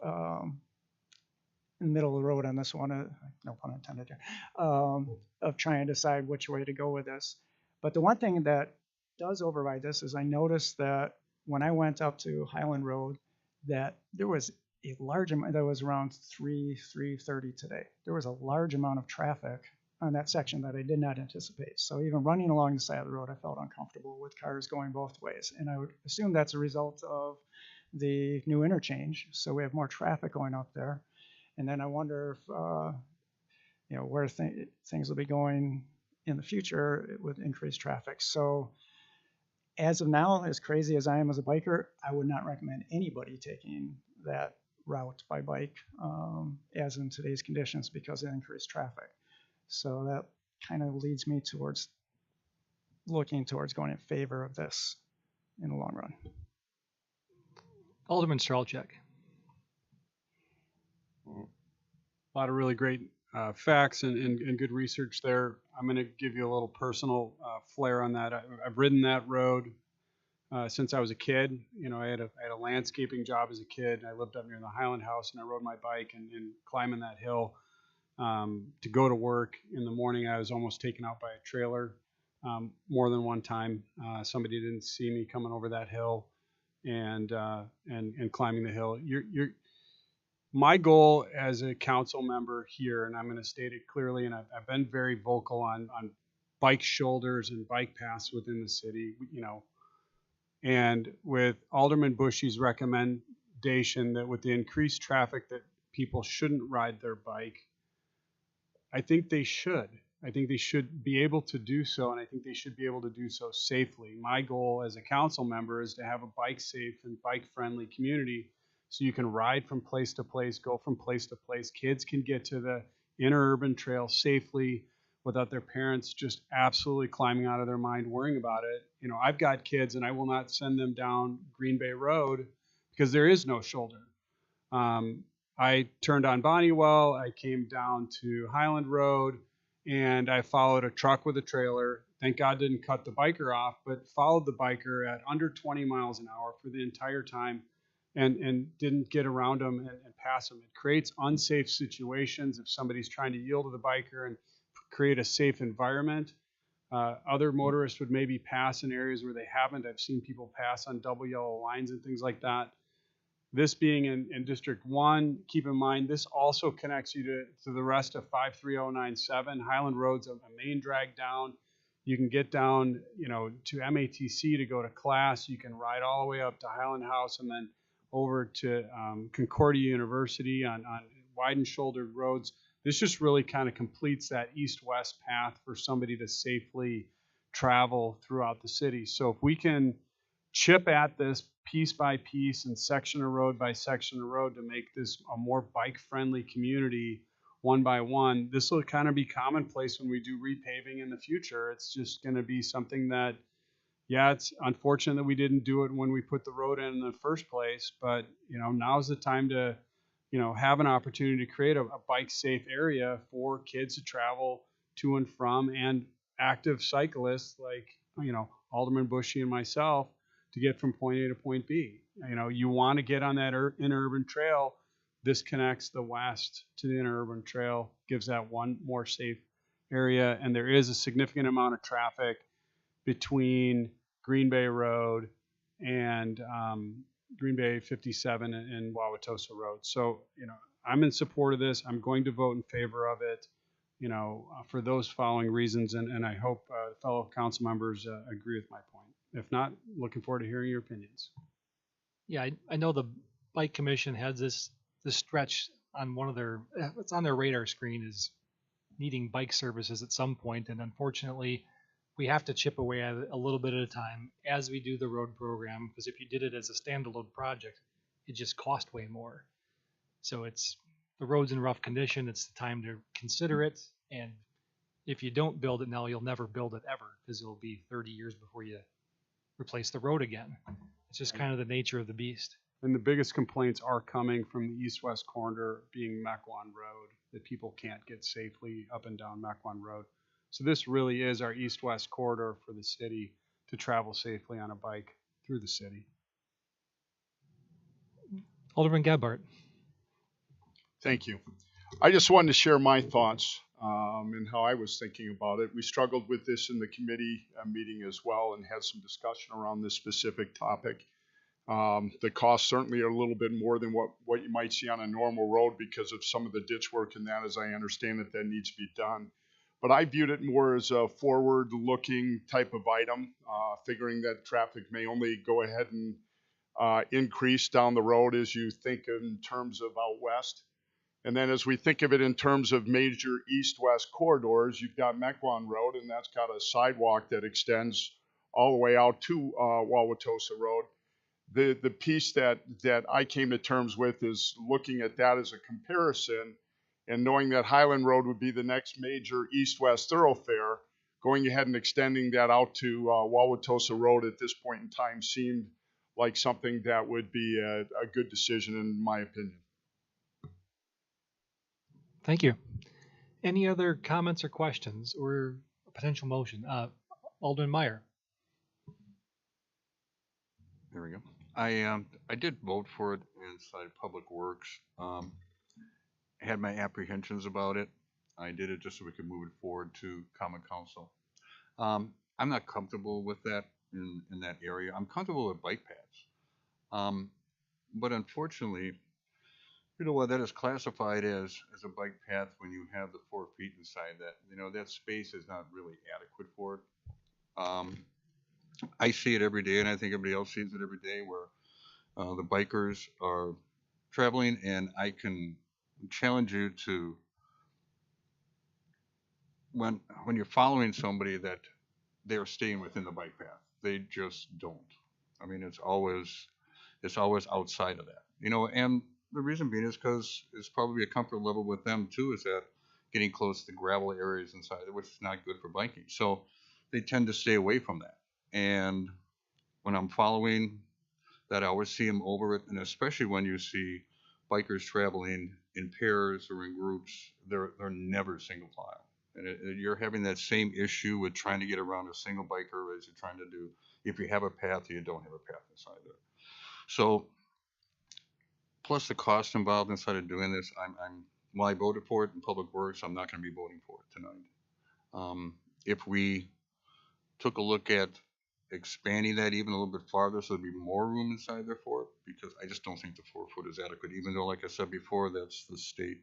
in the middle of the road on this one, no pun intended here, of trying to decide which way to go with this. But the one thing that does override this is I noticed that when I went up to Highland Road, that there was a large amount, that was around 3:30 today. There was a large amount of traffic on that section that I did not anticipate. So even running along the side of the road, I felt uncomfortable with cars going both ways. And I would assume that's a result of the new interchange. So we have more traffic going up there. And then I wonder if, where things will be going in the future with increased traffic. So as of now, as crazy as I am as a biker, I would not recommend anybody taking that route by bike as in today's conditions because of increased traffic. So that kind of leads me towards looking towards going in favor of this in the long run. Alderman Strelchek. A lot of really great facts and good research there. I'm going to give you a little personal flair on that. I've ridden that road since I was a kid. I had a landscaping job as a kid. I lived up near the Highland House, and I rode my bike and climbing that hill to go to work in the morning. I was almost taken out by a trailer more than one time. Somebody didn't see me coming over that hill and climbing the hill. My goal as a council member here, and I'm going to state it clearly, and I've been very vocal on bike shoulders and bike paths within the city, and with Alderman Bushy's recommendation that with the increased traffic that people shouldn't ride their bike, I think they should. I think they should be able to do so, and I think they should be able to do so safely. My goal as a council member is to have a bike safe and bike friendly community so you can ride from place to place, go from place to place. Kids can get to the interurban trail safely without their parents just absolutely climbing out of their mind worrying about it. I've got kids and I will not send them down Green Bay Road because there is no shoulder. I turned on Bonniewell, I came down to Highland Road, and I followed a truck with a trailer. Thank God didn't cut the biker off, but followed the biker at under 20 miles an hour for the entire time and didn't get around them and pass them. It creates unsafe situations if somebody's trying to yield to the biker and create a safe environment. Other motorists would maybe pass in areas where they haven't. I've seen people pass on double yellow lines and things like that. This being in District 1, keep in mind, this also connects you to the rest of 53097. Highland Road's a main drag down. You can get down, to MATC to go to class. You can ride all the way up to Highland House and then over to Concordia University on wide and shouldered roads. This just really kind of completes that east-west path for somebody to safely travel throughout the city. So if we can chip at this piece by piece and section of road by section of road to make this a more bike-friendly community one by one, this will kind of be commonplace when we do repaving in the future. It's just going to be something that, yeah, it's unfortunate that we didn't do it when we put the road in the first place, but now's the time to have an opportunity to create a bike safe area for kids to travel to and from, and active cyclists like Alderman Bushy and myself to get from point A to point B. You want to get on that interurban trail. This connects the west to the interurban trail, gives that one more safe area, and there is a significant amount of traffic between Green Bay Road and Green Bay 57 and Wauwatosa Road. So, I'm in support of this. I'm going to vote in favor of it, for those following reasons, and I hope fellow council members agree with my point. If not, looking forward to hearing your opinions. Yeah, I know the Bike Commission has this stretch on one of their, it's on their radar screen, is needing bike services at some point, and unfortunately, we have to chip away at it a little bit at a time as we do the road program, because if you did it as a standalone project, it just cost way more. So the road's in rough condition, it's the time to consider it, and if you don't build it now, you'll never build it ever, because it'll be 30 years before you replace the road again. It's just kind of the nature of the beast. And the biggest complaints are coming from the east-west corridor being Mequon Road, that people can't get safely up and down Mequon Road. So this really is our east-west corridor for the city to travel safely on a bike through the city. Alderman Gebhardt. Thank you. I just wanted to share my thoughts and how I was thinking about it. We struggled with this in the committee meeting as well and had some discussion around this specific topic. The costs certainly are a little bit more than what you might see on a normal road because of some of the ditch work and that, as I understand it, that needs to be done. But I viewed it more as a forward-looking type of item, figuring that traffic may only go ahead and increase down the road as you think in terms of out west. And then as we think of it in terms of major east-west corridors, you've got Mequon Road, and that's got a sidewalk that extends all the way out to Wauwatosa Road. The piece that I came to terms with is looking at that as a comparison and knowing that Highland Road would be the next major east-west thoroughfare, going ahead and extending that out to Wauwatosa Road at this point in time seemed like something that would be a good decision in my opinion. Thank you. Any other comments or questions or a potential motion? Alderman Meyer. There we go. I did vote for it inside Public Works. Had my apprehensions about it. I did it just so we could move it forward to common council. I'm not comfortable with that in that area. I'm comfortable with bike paths. But unfortunately, you know what, that is classified as a bike path when you have the 4 feet inside that. You know, that space is not really adequate for it. I see it every day, and I think everybody else sees it every day, where the bikers are traveling, and I can challenge you to, when you're following somebody, that they're staying within the bike path. They just don't. I mean, it's always outside of that, you know. And the reason being is because it's probably a comfort level with them too, is that getting close to gravel areas inside it, which is not good for biking. So they tend to stay away from that. And when I'm following that, I always see them over it, and especially when you see bikers traveling in pairs or in groups, they're never single file. And you're having that same issue with trying to get around a single biker as you're trying to do if you have a path or you don't have a path inside there. So, plus the cost involved inside of doing this, well, I voted for it in Public Works. I'm not going to be voting for it tonight. If we took a look at expanding that even a little bit farther so there'd be more room inside there for it, because I just don't think the 4 foot is adequate, even though, like I said before, that's the state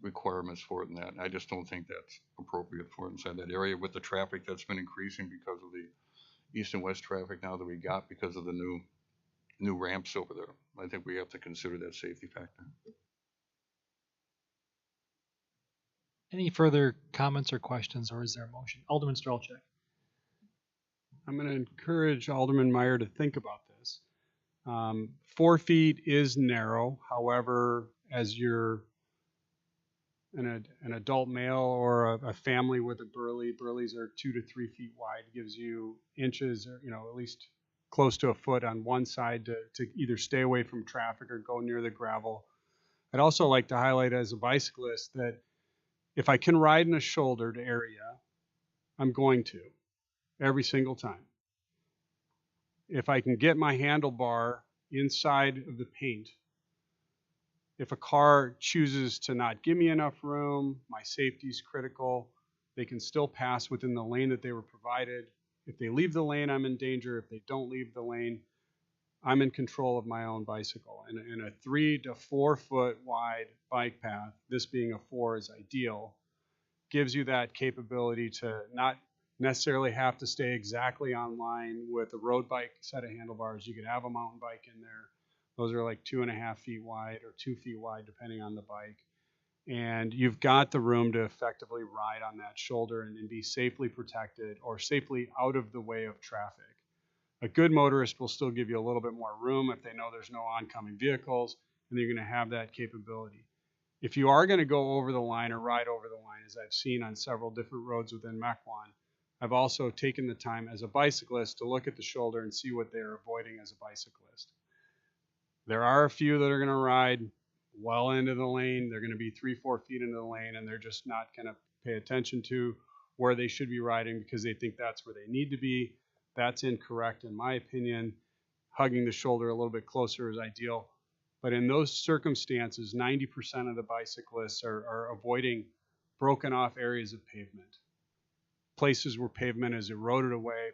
requirements for it, and that I just don't think that's appropriate for it inside that area with the traffic that's been increasing because of the east and west traffic now that we got because of the new ramps over there. I think we have to consider that safety factor. Any further comments or questions, or is there a motion? Alderman Strelchek. I'm going to encourage Alderman Meyer to think about this. 4 feet is narrow. However, as you're an adult male or a family with a burleys are 2 to 3 feet wide, gives you inches, or, you know, at least close to a foot on one side to either stay away from traffic or go near the gravel. I'd also like to highlight as a bicyclist that if I can ride in a shouldered area, I'm going to, every single time. If I can get my handlebar inside of the paint, if a car chooses to not give me enough room, my safety is critical, they can still pass within the lane that they were provided. If they leave the lane, I'm in danger. If they don't leave the lane, I'm in control of my own bicycle. And a 3 to 4 foot wide bike path, this being a 4 is ideal, gives you that capability to not necessarily have to stay exactly on line with a road bike set of handlebars. You could have a mountain bike in there. Those are like 2.5 feet wide or 2 feet wide, depending on the bike. And you've got the room to effectively ride on that shoulder and be safely protected or safely out of the way of traffic. A good motorist will still give you a little bit more room if they know there's no oncoming vehicles, and you're going to have that capability. If you are going to go over the line or ride over the line, as I've seen on several different roads within Mequon, I've also taken the time as a bicyclist to look at the shoulder and see what they're avoiding as a bicyclist. There are a few that are going to ride well into the lane. They're going to be 3-4 feet into the lane, and they're just not going to pay attention to where they should be riding because they think that's where they need to be. That's incorrect, in my opinion. Hugging the shoulder a little bit closer is ideal. But in those circumstances, 90% of the bicyclists are avoiding broken off areas of pavement. Places where pavement is eroded away,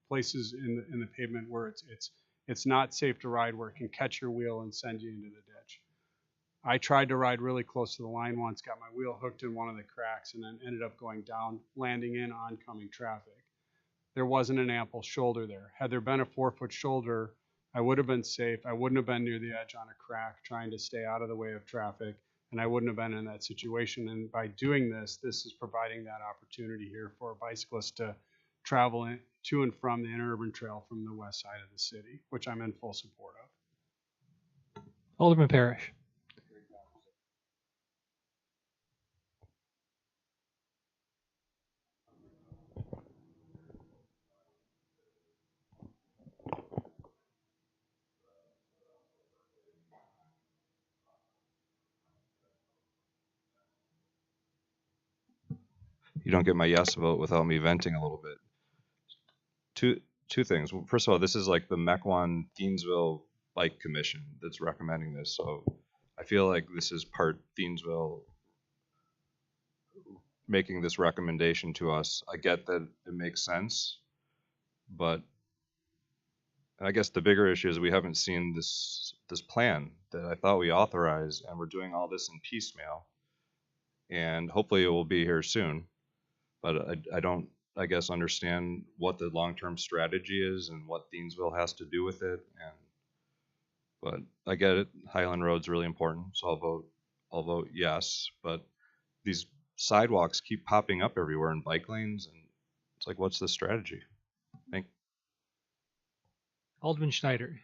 places in the pavement where it's not safe to ride, where it can catch your wheel and send you into the ditch. I tried to ride really close to the line once, got my wheel hooked in one of the cracks, and then ended up going down, landing in oncoming traffic. There wasn't an ample shoulder there. Had there been a 4-foot shoulder, I would have been safe. I wouldn't have been near the edge on a crack trying to stay out of the way of traffic, and I wouldn't have been in that situation. And by doing this is providing that opportunity here for bicyclists to travel to and from the interurban trail from the west side of the city, which I'm in full support of. Alderman Parrish. You don't get my yes vote without me venting a little bit. Two things. Well, first of all, this is like the Mequon Thiensville Bike Commission that's recommending this, so I feel like this is part Thiensville making this recommendation to us. I get that it makes sense, but I guess the bigger issue is we haven't seen this plan that I thought we authorized, and we're doing all this in piecemeal. And hopefully it will be here soon. But I don't, I guess, understand what the long-term strategy is and what Thiensville has to do with it. But I get it. Highland Road's really important, so I'll vote yes. But these sidewalks keep popping up everywhere in bike lanes, and it's like, what's the strategy? Alderman Schneider.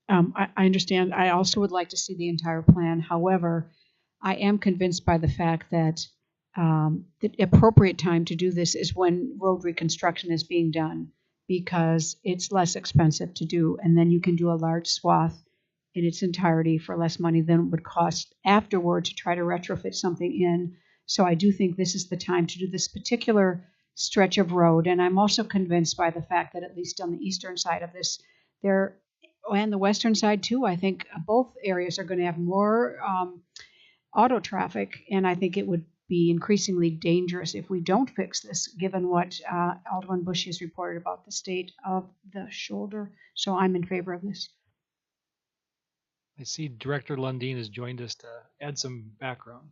I understand. I also would like to see the entire plan. However, I am convinced by the fact that the appropriate time to do this is when road reconstruction is being done, because it's less expensive to do, and then you can do a large swath in its entirety for less money than it would cost afterward to try to retrofit something in. So I do think this is the time to do this particular stretch of road. And I'm also convinced by the fact that at least on the eastern side of this, there, and the western side too, I think both areas are going to have more auto traffic, and I think it would be increasingly dangerous if we don't fix this, given what Alderman Bush has reported about the state of the shoulder. So I'm in favor of this. I see Director Lundin has joined us to add some background.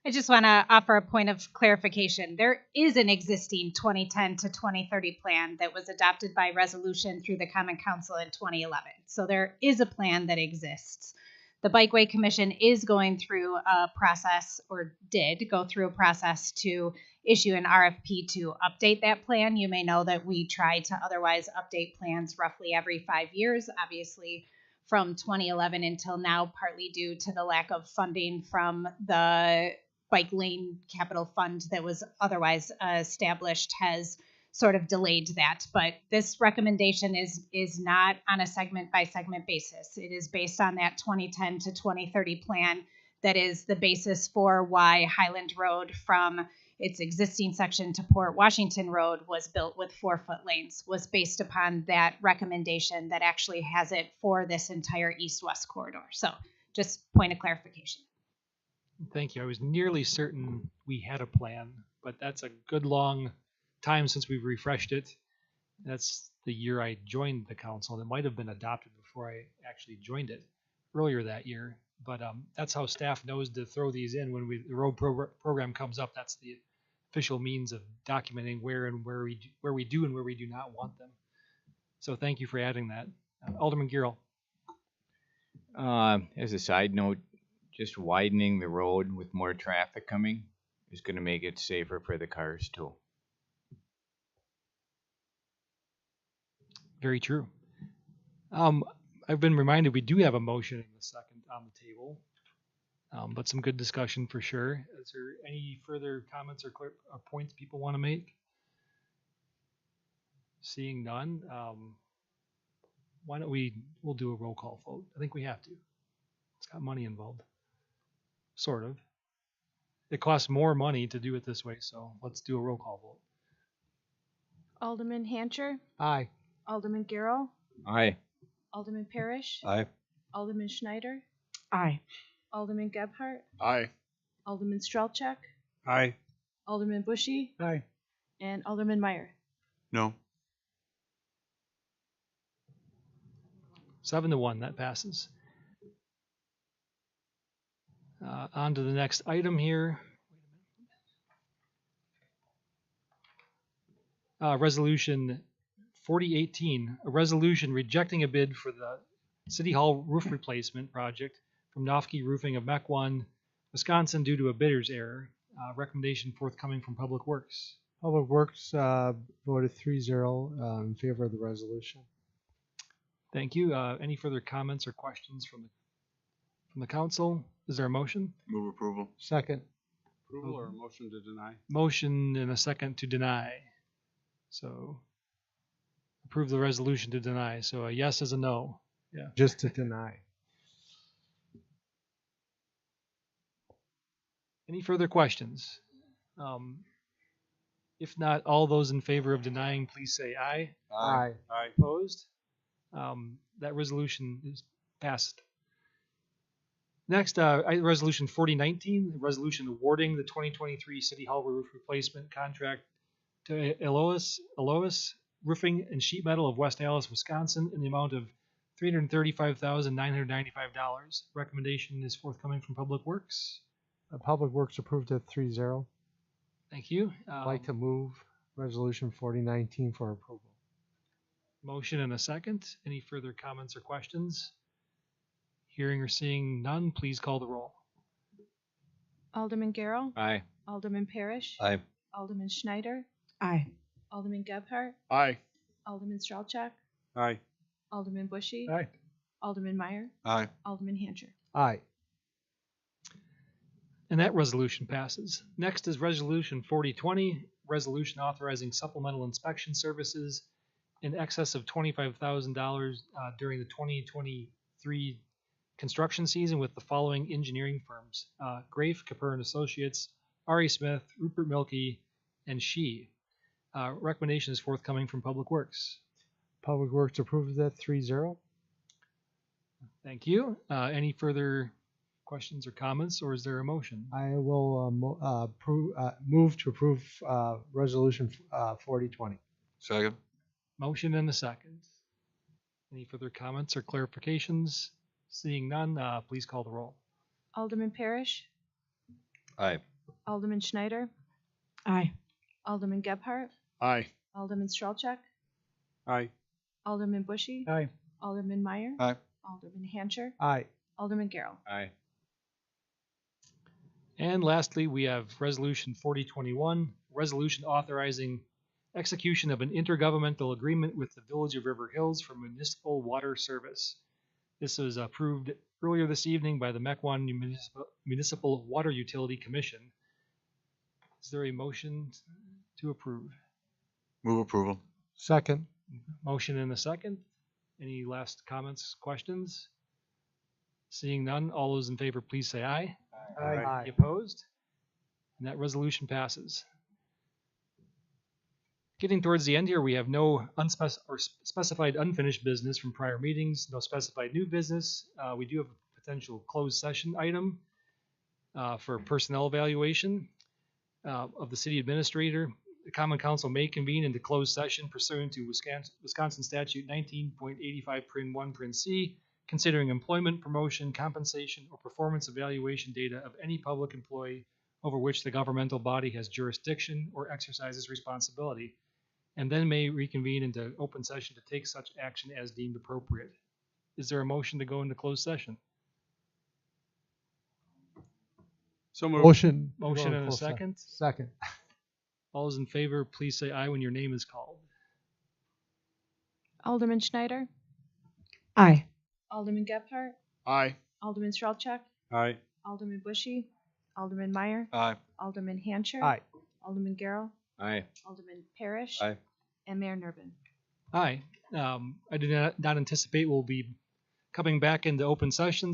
I just want to offer a point of clarification. There is an existing 2010 to 2030 plan that was adopted by resolution through the Common Council in 2011. So there is a plan that exists. The Bikeway Commission is going through a process, or did go through a process, to issue an RFP to update that plan. You may know that we try to otherwise update plans roughly every 5 years, obviously from 2011 until now, partly due to the lack of funding from the bike lane capital fund that was otherwise established has sort of delayed that. But this recommendation is not on a segment by segment basis. It is based on that 2010 to 2030 plan that is the basis for why Highland Road from its existing section to Port Washington Road was built with 4-foot lanes, was based upon that recommendation that actually has it for this entire east-west corridor. So just point of clarification. Thank you. I was nearly certain we had a plan, but that's a good long time since we've refreshed it. That's the year I joined the council. It might have been adopted before I actually joined it earlier that year. But that's how staff knows to throw these in when the road program comes up. That's the official means of documenting where we do and where we do not want them. So thank you for adding that. Alderman Girl. As a side note, just widening the road with more traffic coming is going to make it safer for the cars too. Very true. I've been reminded we do have a motion in the second on the table, but some good discussion for sure. Is there any further comments or points people want to make? Seeing none, why don't we'll do a roll call vote. I think we have to. It's got money involved. Sort of. It costs more money to do it this way, so let's do a roll call vote. Alderman Hancher? Aye. Alderman Garrell? Aye. Alderman Parrish? Aye. Alderman Schneider? Aye. Alderman Gebhardt? Aye. Alderman Strelchak? Aye. Alderman Bushy? Aye. And Alderman Meyer? No. 7-1, that passes. On to the next item here. Resolution 4018, a resolution rejecting a bid for the City Hall roof replacement project from Nofke Roofing of Mequon, Wisconsin, due to a bidder's error. Recommendation forthcoming from Public Works. Public Works voted 3-0 in favor of the resolution. Thank you. Any further comments or questions from the council? Is there a motion? Move approval. Second. Approval or a motion to deny? Motion and a second to deny. So approve the resolution to deny. So a yes is a no. Yeah. Just to deny. Any further questions? If not, all those in favor of denying, please say aye. Aye. Aye. Opposed? That resolution is passed. Next, Resolution 4019, resolution awarding the 2023 City Hall roof replacement contract to Elois Roofing and Sheet Metal of West Allis, Wisconsin, in the amount of $335,995. Recommendation is forthcoming from Public Works. Public Works approved at 3-0. Thank you. I'd like to move Resolution 4019 for approval. Motion and a second. Any further comments or questions? Hearing or seeing none, please call the roll. Alderman Garrow. Aye. Alderman Parrish. Aye. Alderman Schneider. Aye. Alderman Gebhardt. Aye. Alderman Strelchak. Aye. Alderman Bushy. Aye. Alderman Meyer. Aye. Alderman Hancher. Aye. And that resolution passes. Next is Resolution 4020, resolution authorizing supplemental inspection services in excess of $25,000 during the 2023 construction season with the following engineering firms: Grafe, Capper & Associates, R.E. Smith, Rupert Milkey, and She. Recommendation is forthcoming from Public Works. Public Works approved at 3-0. Thank you. Any further questions or comments, or is there a motion? I will move to approve Resolution 4020. Second. Motion and a second. Any further comments or clarifications? Seeing none, please call the roll. Alderman Parrish. Aye. Alderman Schneider. Aye. Alderman Gebhardt. Aye. Alderman Strelchak. Aye. Alderman Bushy. Aye. Alderman Meyer. Aye. Alderman Hancher. Aye. Alderman Garrow. Aye. And lastly, we have Resolution 4021, resolution authorizing execution of an intergovernmental agreement with the Village of River Hills for municipal water service. This was approved earlier this evening by the Mequon Municipal Water Utility Commission. Is there a motion to approve? Move approval. Second. Motion and a second. Any last comments, questions? Seeing none, all those in favor, please say aye. Aye. Any opposed? And that resolution passes. Getting towards the end here, we have no specified unfinished business from prior meetings, no specified new business. We do have a potential closed session item for personnel evaluation of the city administrator. The Common Council may convene into closed session pursuant to Wisconsin Statute 19.85 Prin 1 Prin C, considering employment, promotion, compensation, or performance evaluation data of any public employee over which the governmental body has jurisdiction or exercises responsibility, and then may reconvene into open session to take such action as deemed appropriate. Is there a motion to go into closed session? So moved. Motion. Motion and a second. Second. All those in favor, please say aye when your name is called. Alderman Schneider. Aye. Alderman Gebhardt. Aye. Alderman Strelchak. Aye. Alderman Bushy. Alderman Meyer. Aye. Alderman Hancher. Aye. Alderman Garrow. Aye. Alderman Parrish. Aye. And Mayor Nurbin. Aye. I do not anticipate we'll be coming back into open session,